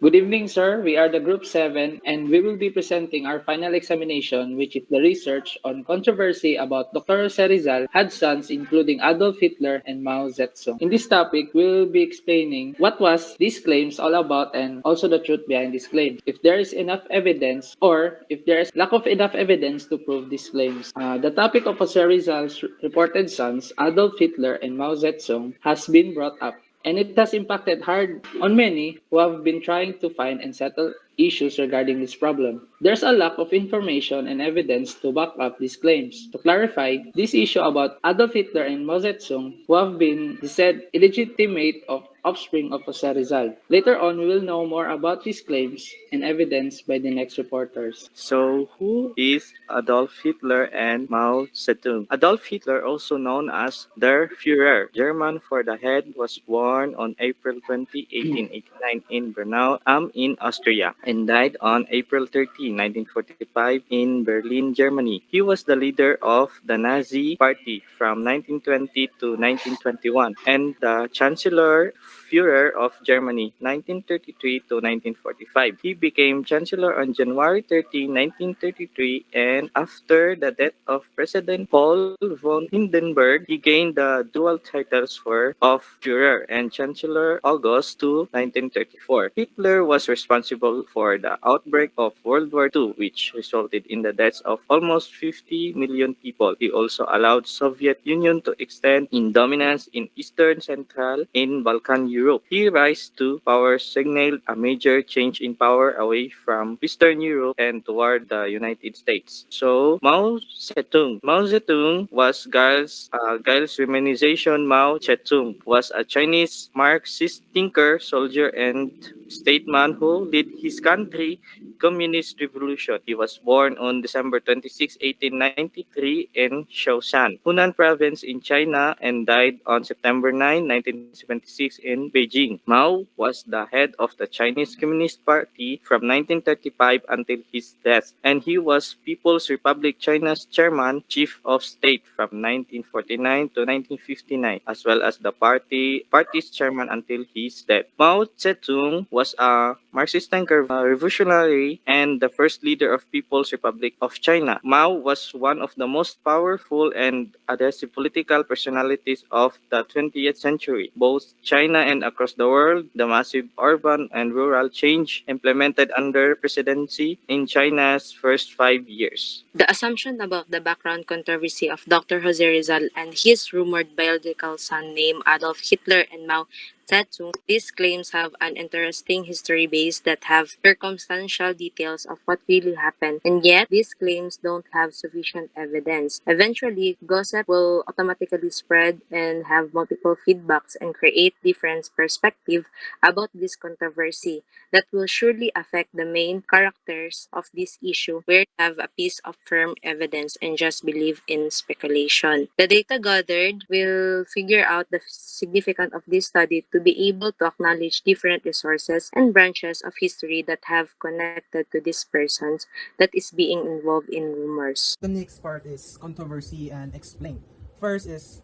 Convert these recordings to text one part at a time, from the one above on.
Good evening, sir. We are the Group 7, and we will be presenting our final examination, which is the research on controversy about Dr. Jose Rizal had sons, including Adolf Hitler and Mao Zedong. In this topic, we will be explaining what was these claims all about and also the truth behind these claims. If there is enough evidence or if there is lack of enough evidence to prove these claims. The topic of Jose Rizal's reported sons, Adolf Hitler and Mao Zedong, has been brought up and it has impacted hard on many who have been trying to find and settle issues regarding this problem. There's a lack of information and evidence to back up these claims. To clarify, this issue about Adolf Hitler and Mao Zedong, who have been said illegitimate of offspring of Jose Rizal. Later on, we will know more about these claims and evidence by the next reporters. So, who is Adolf Hitler and Mao Zedong? Adolf Hitler, also known as Der Führer, German for the head, was born on April 20, 1889 in Bernau in Austria and died on April 30, 1945 in Berlin, Germany. He was the leader of the Nazi Party from 1920 to 1921 and the Chancellor Führer of Germany 1933 to 1945. He became Chancellor on January 30, 1933, and after the death of President Paul von Hindenburg, he gained the dual titles of Führer and Chancellor August 2, 1934. Hitler was responsible for the outbreak of World War II, which resulted in the deaths of almost 50 million people. He also allowed Soviet Union to extend in dominance in Eastern, Central, and Balkan Europe. His rise to power signaled a major change in power away from Western Europe and toward the United States. So, Mao Zedong. Mao Zedong was Gil's Romanization. Mao Zedong was a Chinese Marxist thinker, soldier, and statesman who led his country communist revolution. He was born on December 26, 1893 in Shaoshan, Hunan province in China and died on September 9, 1976 in Beijing. Mao was the head of the Chinese Communist Party from 1935 until his death, and he was People's Republic China's chairman, chief of state from 1949 to 1959, as well as the party's chairman until his death. Mao Zedong was a Marxist thinker, revolutionary, and the first leader of People's Republic of China. Mao was one of the most powerful and aggressive political personalities of the 20th century. Both China and across the world, the massive urban and rural change implemented under presidency in China's first 5 years. The assumption about the background controversy of Dr. Jose Rizal and his rumored biological son named Adolf Hitler and Mao Zedong, these claims have an interesting history base that have circumstantial details of what really happened, and yet these claims don't have sufficient evidence. Eventually, gossip will automatically spread and have multiple feedbacks and create different perspectives about this controversy that will surely affect the main characters of this issue where they have a piece of firm evidence and just believe in speculation. The data gathered will figure out the significance of this study to be able to acknowledge different resources and branches of history that have connected to these persons that is being involved in rumors. The next part is controversy and explain. First is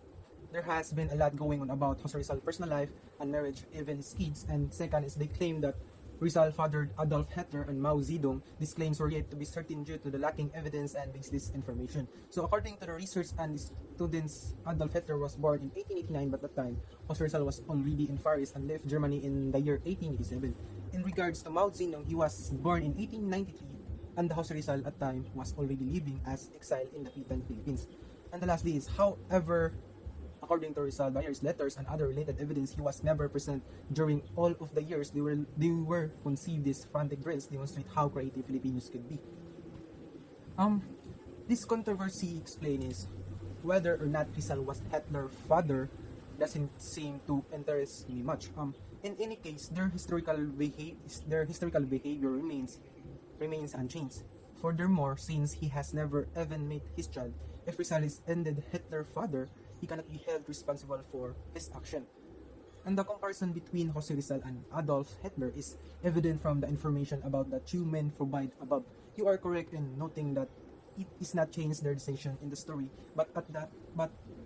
there has been a lot going on about Jose Rizal's personal life and marriage, even his kids. And second is they claim that Rizal fathered Adolf Hitler and Mao Zedong. These claims were yet to be certain due to the lacking evidence and baseless information. So according to the research and students, Adolf Hitler was born in 1889, but at that time, Jose Rizal was already in Paris and left Germany in the year 1887. In regards to Mao Zedong, he was born in 1893 and Jose Rizal at time was already living as exile in the Philippines. And the lastly is, however, according to Rizal, via his letters and other related evidence, he was never present during all of the years they were conceived. These frantic drills demonstrate how creative Filipinos could be. This controversy explained is whether or not Rizal was Hitler's father doesn't seem to interest me much. In any case, their historical behavior remains unchanged. Furthermore, since he has never even met his child, if Rizal is indeed Hitler's father, he cannot be held responsible for his action. And the comparison between Jose Rizal and Adolf Hitler is evident from the information about the two men provide above. You are correct in noting that it is not changed their decision in the story, but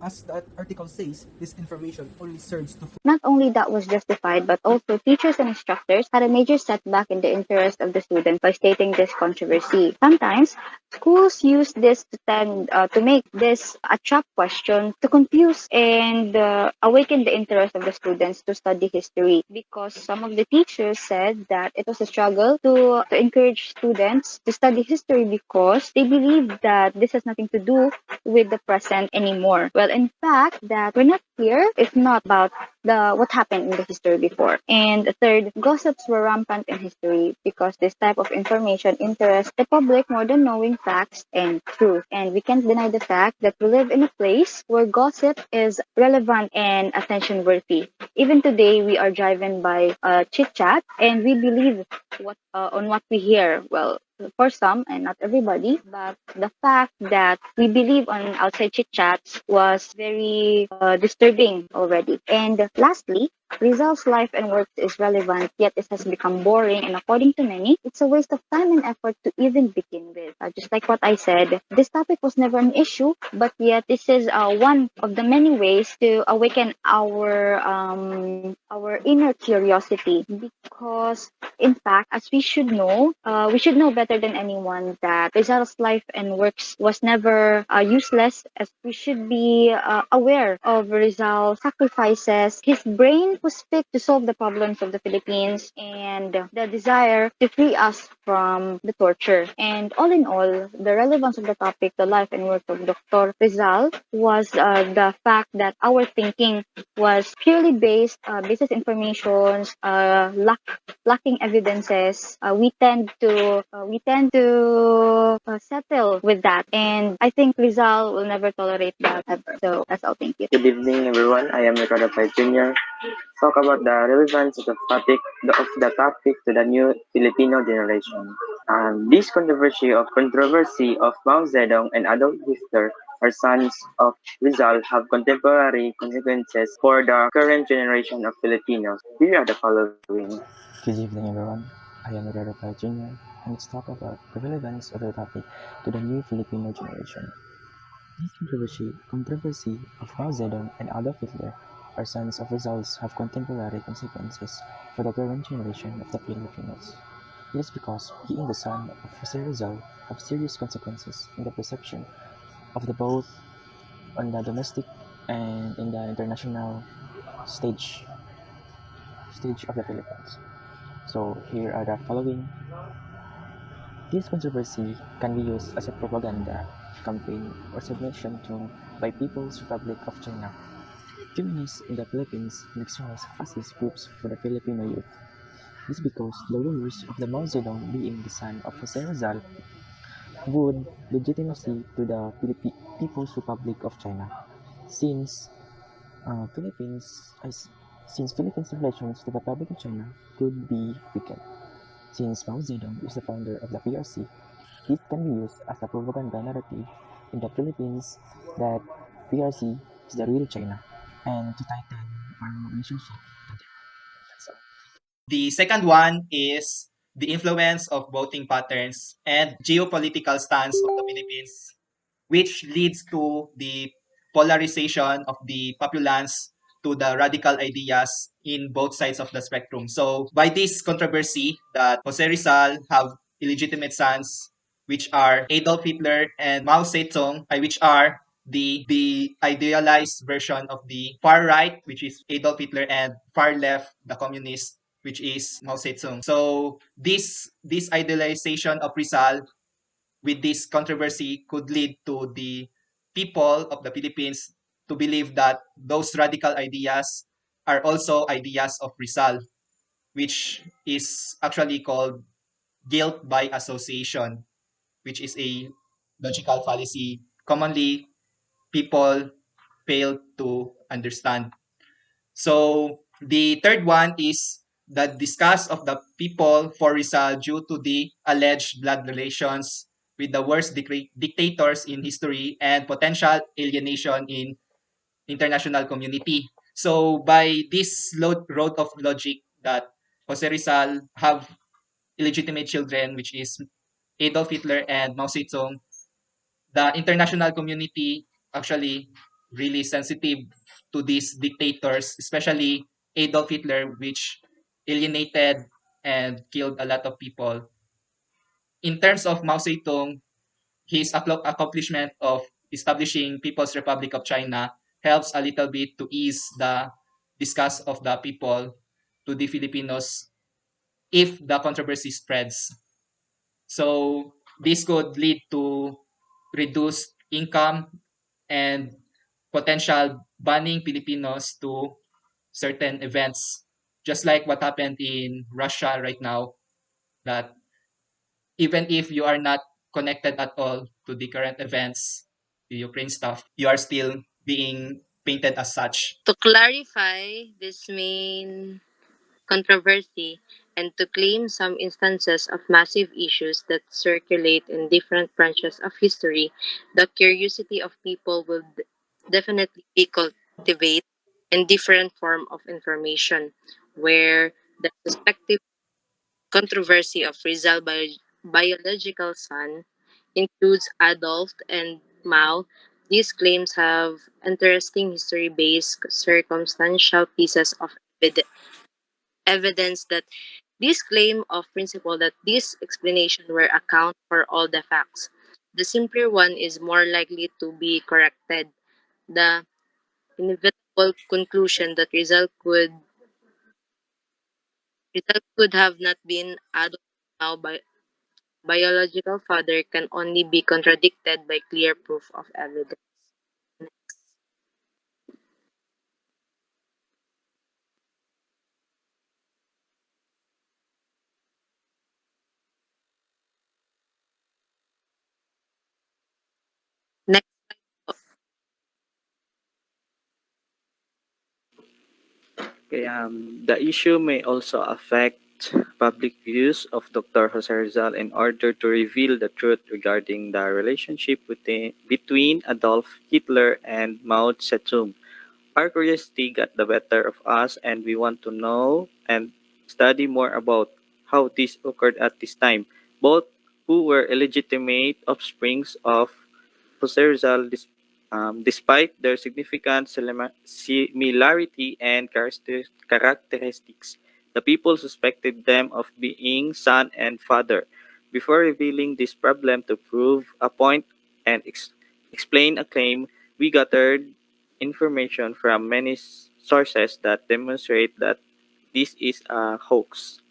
as that article says, this information only serves to Not only that was justified, but also teachers and instructors had a major setback in the interest of the students by stating this controversy. Sometimes schools use this to make this a trap question to confuse and awaken the interest of the students to study history, because some of the teachers said that it was a struggle to encourage students to study history because they believe that this has nothing to do with the present anymore. Well, in fact, that we're not here if not about the what happened in the history before. And third, gossips were rampant in history because this type of information interests the public more than knowing facts and truth. And we can't deny the fact that we live in a place where gossip is relevant and attention worthy. Even today, we are driven by chit chat, and we believe on what we hear. Well, for some and not everybody, but the fact that we believe on outside chit chats was very disturbing already. And lastly, Rizal's life and work is relevant, yet it has become boring, and according to many, it's a waste of time and effort to even begin with. Just like what I said, this topic was never an issue, but yet this is one of the many ways to awaken our inner curiosity, because in fact, as we should know better than anyone that Rizal's life and works was never useless, as we should be aware of Rizal's sacrifices. His brain was picked to solve the problems of the Philippines and the desire to free us from the torture. And all in all, the relevance of the topic, the life and work of Dr. Rizal, was the fact that our thinking was purely basis informations, lacking evidences. We tend to settle with that, and I think Rizal will never tolerate that ever. So that's all. Thank you. Good evening, everyone. I am Ricardo Pai Jr. Talk about the relevance of the topic to the new Filipino generation. This controversy of Mao Zedong and Adolf Hitler are sons of Rizal have contemporary consequences for the current generation of Filipinos. Here are the following. Good evening, everyone. I am Ricardo Pai Jr. and let's talk about the relevance of the topic to the new Filipino generation. This controversy of Mao Zedong and Adolf Hitler, our sons of Rizals, have contemporary consequences for the current generation of the Filipinos. It is because being the son of Jose Rizal have serious consequences in the perception of the both on the domestic and in the international stage of the Philippines. So here are the following. This controversy can be used as a propaganda campaign or submission tool by People's Republic of China. Feminists in the Philippines make strong fascist groups for the Filipino youth. This because the rumors of the Mao Zedong being the son of Jose Rizal would legitimacy to the People's Republic of China, since Philippines since Philippines relations to the Republic of China could be weakened. Since Mao Zedong is the founder of the PRC, this can be used as a propaganda narrative in the Philippines that PRC is the real China, and to tighten our relationship to them. That's all. The second one is the influence of voting patterns and geopolitical stance of the Philippines, which leads to the polarization of the populace to the radical ideas in both sides of the spectrum. So by this controversy that Jose Rizal have illegitimate sons, which are Adolf Hitler and Mao Zedong, which are the idealized version of the far right, which is Adolf Hitler, and far left, the communist, which is Mao Zedong. So this idealization of Rizal with this controversy could lead to the people of the Philippines to believe that those radical ideas are also ideas of Rizal, which is actually called guilt by association, which is a logical fallacy commonly people fail to understand. So the third one is the disgust of the people for Rizal due to the alleged blood relations with the worst dictators in history and potential alienation in international community. So by this road of logic that Jose Rizal have illegitimate children, which is Adolf Hitler and Mao Zedong, the international community actually really sensitive to these dictators, especially Adolf Hitler, which alienated and killed a lot of people. In terms of Mao Zedong, his accomplishment of establishing People's Republic of China helps a little bit to ease the disgust of the people to the Filipinos if the controversy spreads. So this could lead to reduced income and potential banning Filipinos to certain events, just like what happened in Russia right now, that even if you are not connected at all to the current events, the Ukraine stuff, you are still being painted as such. To clarify this main controversy and to claim some instances of massive issues that circulate in different branches of history, the curiosity of people will definitely be cultivated in different form of information, where the suspected controversy of Rizal biological son includes Adolf and Mao. These claims have interesting history-based circumstantial pieces of evidence that this claim of principle that this explanation were account for all the facts. The simpler one is more likely to be corrected. The inevitable conclusion that result could have not been Adolf Mao biological father can only be contradicted by clear proof of evidence. Next, Okay, the issue may also affect public views of Dr. Jose Rizal in order to reveal the truth regarding the relationship between Adolf Hitler and Mao Zedong. Our curiosity got the better of us, and we want to know and study more about how this occurred at this time. Both who were illegitimate offsprings of Jose Rizal, despite their significant similarity and characteristics, the people suspected them of being son and father. Before revealing this problem to prove a point and explain a claim, we gathered information from many sources that demonstrate that this is a hoax.